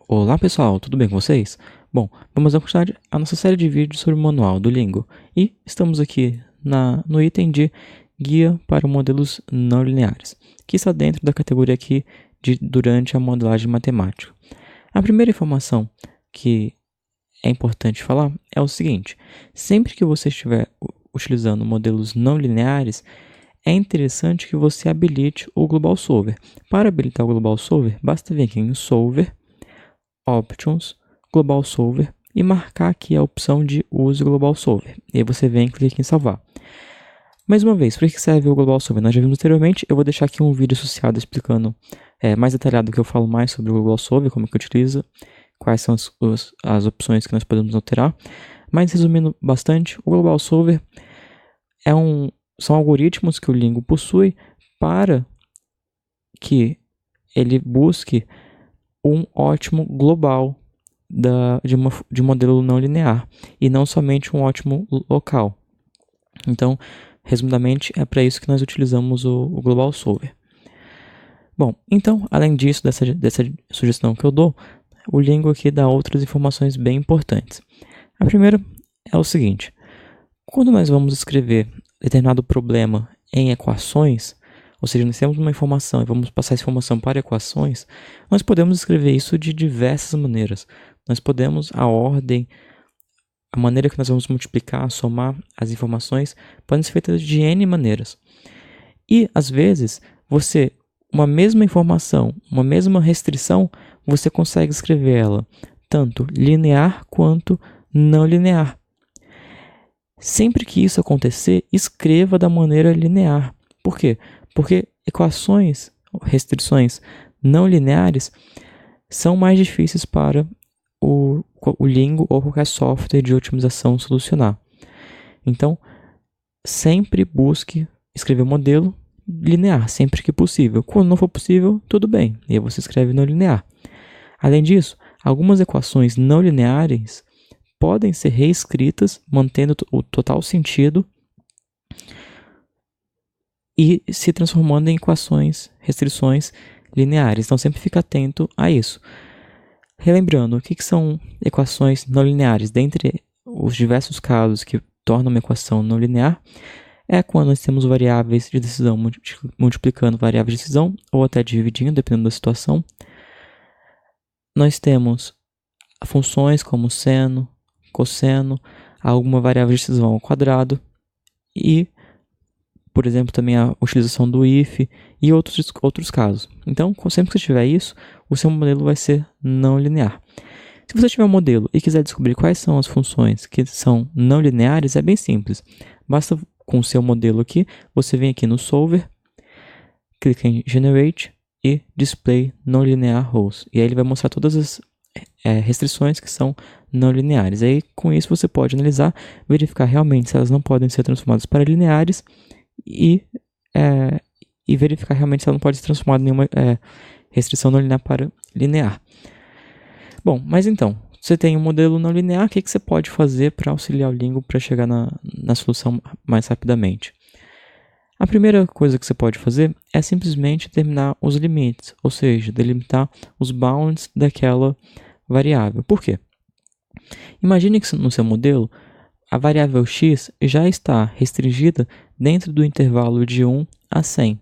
Olá pessoal, tudo bem com vocês? Bom, vamos dar continuidade à nossa série de vídeos sobre o manual do Lingo e estamos aqui no item de Guia para Modelos Não Lineares, que está dentro da categoria aqui de Durante a Modelagem Matemática. A primeira informação que é importante falar é o seguinte: sempre que você estiver utilizando modelos não lineares, é interessante que você habilite o Global Solver. Para habilitar o Global Solver, basta vir aqui em Solver, Options, Global Solver e marcar aqui a opção de Use Global Solver. E aí você vem e clica em salvar. Mais uma vez, para que serve o Global Solver? Nós já vimos anteriormente, eu vou deixar aqui um vídeo associado explicando mais detalhado que eu falo mais sobre o Global Solver, como que utiliza, quais são as opções que nós podemos alterar. Mas resumindo bastante, o Global Solver são algoritmos que o Lingo possui para que ele busque um ótimo global de um modelo não linear e não somente um ótimo local. Então, resumidamente, é para isso que nós utilizamos o Global Solver. Bom, então, além disso, dessa sugestão que eu dou, o Lingo aqui dá outras informações bem importantes. A primeira é o seguinte: quando nós vamos escrever determinado problema em equações, ou seja, nós temos uma informação e vamos passar essa informação para equações, nós podemos escrever isso de diversas maneiras. Nós podemos, a maneira que nós vamos multiplicar, somar as informações, podem ser feitas de N maneiras. E, às vezes, uma mesma informação, uma mesma restrição, você consegue escrever ela tanto linear quanto não linear. Sempre que isso acontecer, escreva da maneira linear. Por quê? Porque restrições não lineares são mais difíceis para o Lingo ou qualquer software de otimização solucionar. Então, sempre busque escrever o modelo linear, sempre que possível. Quando não for possível, tudo bem, e aí você escreve não linear. Além disso, algumas equações não lineares podem ser reescritas, mantendo o total sentido e se transformando em restrições lineares. Então, sempre fica atento a isso. Relembrando, o que são equações não lineares? Dentre os diversos casos que tornam uma equação não linear, é quando nós temos variáveis de decisão multiplicando variáveis de decisão, ou até dividindo, dependendo da situação. Nós temos funções como seno, cosseno, alguma variável de decisão ao quadrado e, por exemplo, também a utilização do if e outros casos. Então, sempre que você tiver isso, o seu modelo vai ser não linear. Se você tiver um modelo e quiser descobrir quais são as funções que são não lineares, é bem simples. Basta, com o seu modelo aqui, você vem aqui no Solver, clica em Generate e Display Non-Linear Rows. E aí ele vai mostrar todas as restrições que são não lineares. Aí, com isso, você pode analisar, verificar realmente se elas não podem ser transformadas para lineares e verificar realmente se ela não pode ser transformada em nenhuma restrição não linear para linear. Bom, mas então, você tem um modelo não linear, o que você pode fazer para auxiliar o Lingo para chegar na solução mais rapidamente? A primeira coisa que você pode fazer é simplesmente determinar os limites, ou seja, delimitar os bounds daquela variável. Por quê? Imagine que no seu modelo, a variável x já está restringida dentro do intervalo de 1 a 100.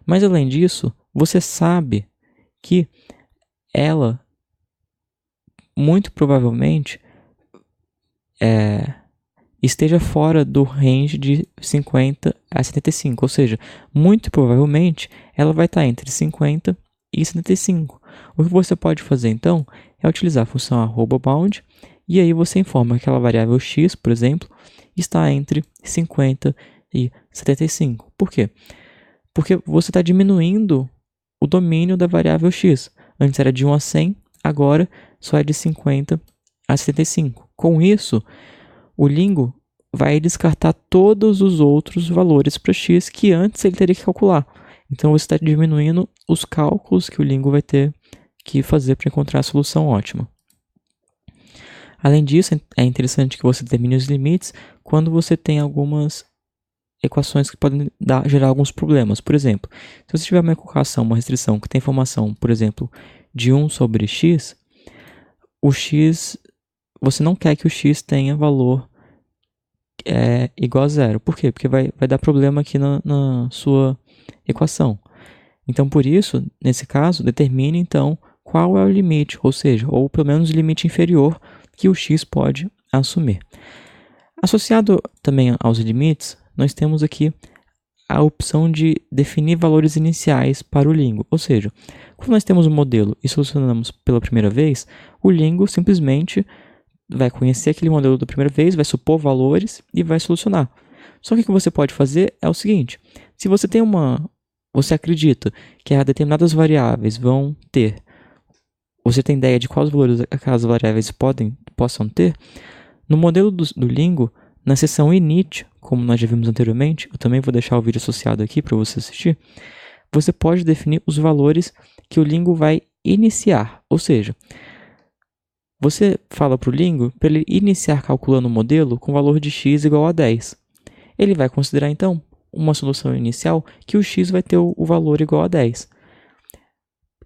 Mas, além disso, você sabe que ela, muito provavelmente, esteja fora do range de 50 a 75. Ou seja, muito provavelmente, ela vai estar entre 50 e 75. O que você pode fazer, então, é utilizar a função @bound, e aí você informa que aquela variável x, por exemplo, está entre 50 e 75. Por quê? Porque você está diminuindo o domínio da variável x. Antes era de 1 a 100, agora só é de 50 a 75. Com isso, o Lingo vai descartar todos os outros valores para x que antes ele teria que calcular. Então, você está diminuindo os cálculos que o Lingo vai ter que fazer para encontrar a solução ótima. Além disso, é interessante que você determine os limites quando você tem algumas equações que podem gerar alguns problemas. Por exemplo, se você tiver uma equação, uma restrição que tem informação, por exemplo, de 1 sobre x, o x, você não quer que o x tenha valor igual a zero. Por quê? Porque vai dar problema aqui na sua equação. Então, por isso, nesse caso, determine, então, qual é o limite, ou seja, ou pelo menos o limite inferior que o x pode assumir. Associado também aos limites, nós temos aqui a opção de definir valores iniciais para o Lingo. Ou seja, quando nós temos um modelo e solucionamos pela primeira vez, o Lingo simplesmente vai conhecer aquele modelo da primeira vez, vai supor valores e vai solucionar. Só que o que você pode fazer é o seguinte: se você tem você acredita que determinadas variáveis vão ter, você tem ideia de quais valores aquelas variáveis possam ter, no modelo do Lingo, na seção init, como nós já vimos anteriormente, eu também vou deixar o vídeo associado aqui para você assistir, você pode definir os valores que o Lingo vai iniciar. Ou seja, você fala para o Lingo para ele iniciar calculando o modelo com valor de x igual a 10. Ele vai considerar, então, uma solução inicial que o x vai ter o valor igual a 10.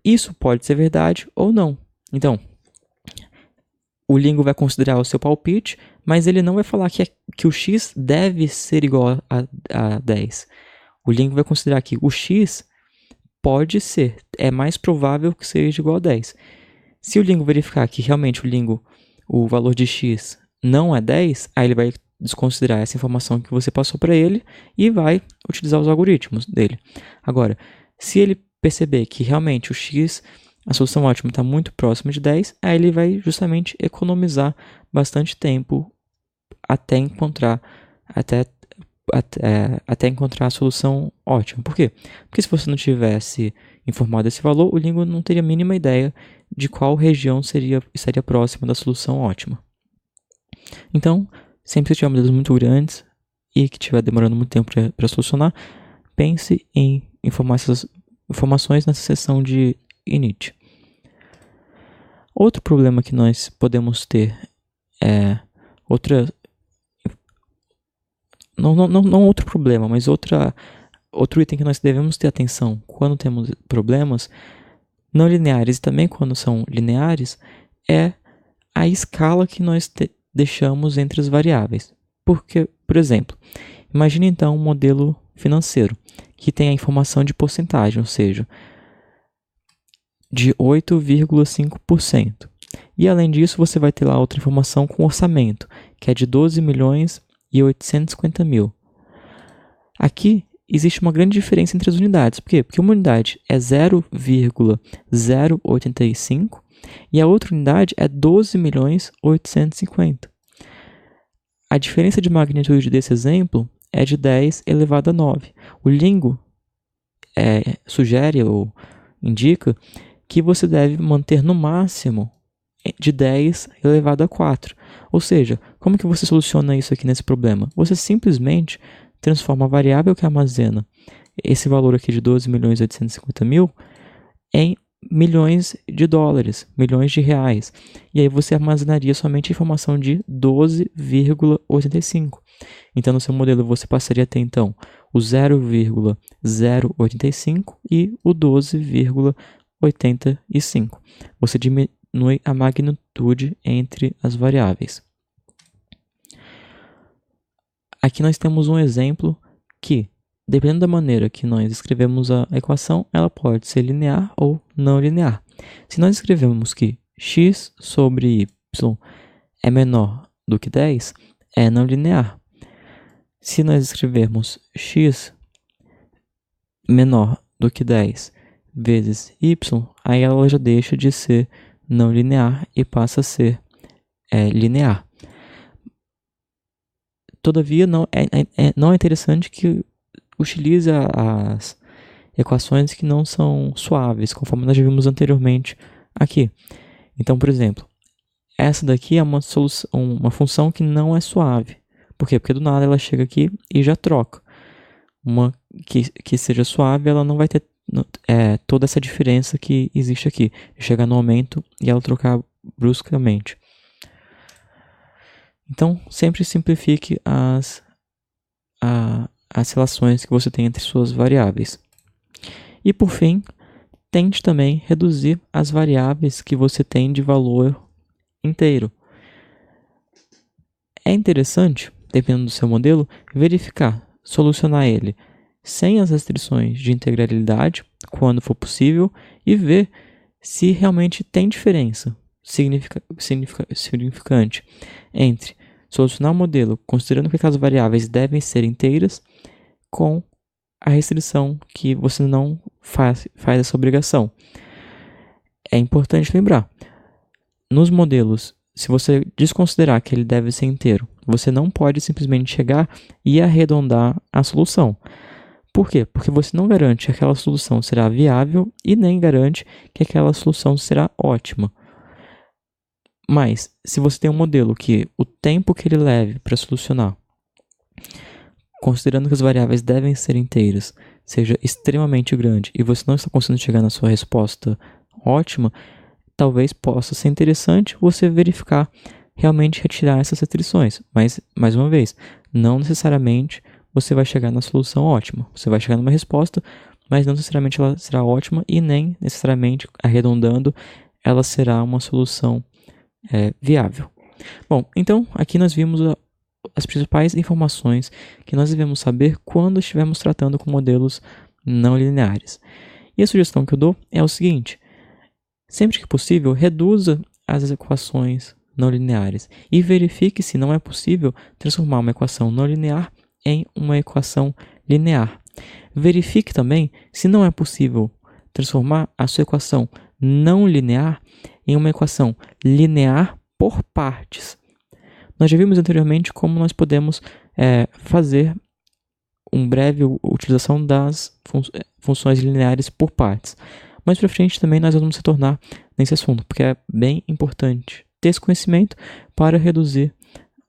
Isso pode ser verdade ou não. Então, o Lingo vai considerar o seu palpite, mas ele não vai falar que o x deve ser igual a 10. O Lingo vai considerar que o x pode ser, é mais provável que seja igual a 10. Se o Lingo verificar que realmente o valor de x não é 10, aí ele vai desconsiderar essa informação que você passou para ele e vai utilizar os algoritmos dele. Agora, se ele perceber que realmente o x, a solução ótima, está muito próxima de 10, aí ele vai justamente economizar bastante tempo até encontrar a solução ótima. Por quê? Porque se você não tivesse informado esse valor, o Lingo não teria a mínima ideia de qual região estaria próxima da solução ótima. Então, sempre que tiver modelos muito grandes e que estiver demorando muito tempo para solucionar, pense em informar essas informações nessa seção de init. Outro problema que nós podemos ter não outro problema, mas outro item que nós devemos ter atenção quando temos problemas não lineares e também quando são lineares é a escala que nós deixamos entre as variáveis. Porque, por exemplo, imagine então um modelo financeiro que tem a informação de porcentagem, ou seja, de 8,5%. E além disso, você vai ter lá outra informação com orçamento, que é de 12.850.000. Aqui existe uma grande diferença entre as unidades. Por quê? Porque uma unidade é 0,085 e a outra unidade é 12.850. A diferença de magnitude desse exemplo é de 10 elevado a 9. O Lingo sugere ou indica que você deve manter no máximo de 10 elevado a 4. Ou seja, como que você soluciona isso aqui nesse problema? Você simplesmente transforma a variável que armazena esse valor aqui de 12.850.000 em milhões de dólares, milhões de reais. E aí você armazenaria somente a informação de 12,85. Então, no seu modelo, você passaria a ter, então, o 0,085 e o 12,85. Você diminui a magnitude entre as variáveis. Aqui nós temos um exemplo que, dependendo da maneira que nós escrevemos a equação, ela pode ser linear ou não linear. Se nós escrevemos que x sobre y é menor do que 10, é não linear. Se nós escrevermos x menor do que 10 vezes y, aí ela já deixa de ser não linear e passa a ser linear. Todavia, não é interessante que utilize as equações que não são suaves, conforme nós já vimos anteriormente aqui. Então, por exemplo, essa daqui é uma função que não é suave. Por quê? Porque do nada ela chega aqui e já troca. Uma que seja suave, ela não vai ter toda essa diferença que existe aqui. Chegar no aumento e ela trocar bruscamente. Então, sempre simplifique as relações que você tem entre suas variáveis. E, por fim, tente também reduzir as variáveis que você tem de valor inteiro. É interessante, dependendo do seu modelo, verificar, solucionar ele sem as restrições de integralidade, quando for possível, e ver se realmente tem diferença significante entre solucionar o modelo considerando que aquelas variáveis devem ser inteiras com a restrição que você não faz essa obrigação. É importante lembrar, nos modelos, se você desconsiderar que ele deve ser inteiro, você não pode simplesmente chegar e arredondar a solução. Por quê? Porque você não garante que aquela solução será viável e nem garante que aquela solução será ótima. Mas, se você tem um modelo que o tempo que ele leve para solucionar, considerando que as variáveis devem ser inteiras, seja extremamente grande e você não está conseguindo chegar na sua resposta ótima, talvez possa ser interessante você verificar realmente retirar essas restrições. Mas, mais uma vez, não necessariamente você vai chegar na solução ótima. Você vai chegar numa resposta, mas não necessariamente ela será ótima e nem necessariamente, arredondando, ela será uma solução viável. Bom, então aqui nós vimos as principais informações que nós devemos saber quando estivermos tratando com modelos não lineares. E a sugestão que eu dou é o seguinte: sempre que possível, reduza as equações não lineares e verifique se não é possível transformar uma equação não linear em uma equação linear. Verifique também se não é possível transformar a sua equação não linear em uma equação linear por partes. Nós já vimos anteriormente como nós podemos fazer uma breve utilização das funções lineares por partes. Mais para frente também nós vamos retornar nesse assunto, porque é bem importante ter esse conhecimento para reduzir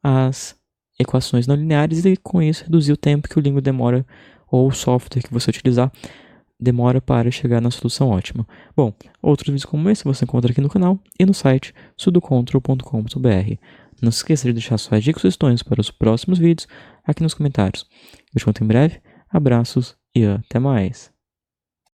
as equações não lineares e com isso reduzir o tempo que o Lingo demora ou o software que você utilizar demora para chegar na solução ótima. Bom, outros vídeos como esse você encontra aqui no canal e no site sudocontrol.com.br. Não se esqueça de deixar suas dicas e sugestões para os próximos vídeos aqui nos comentários. Eu te conto em breve, abraços e até mais!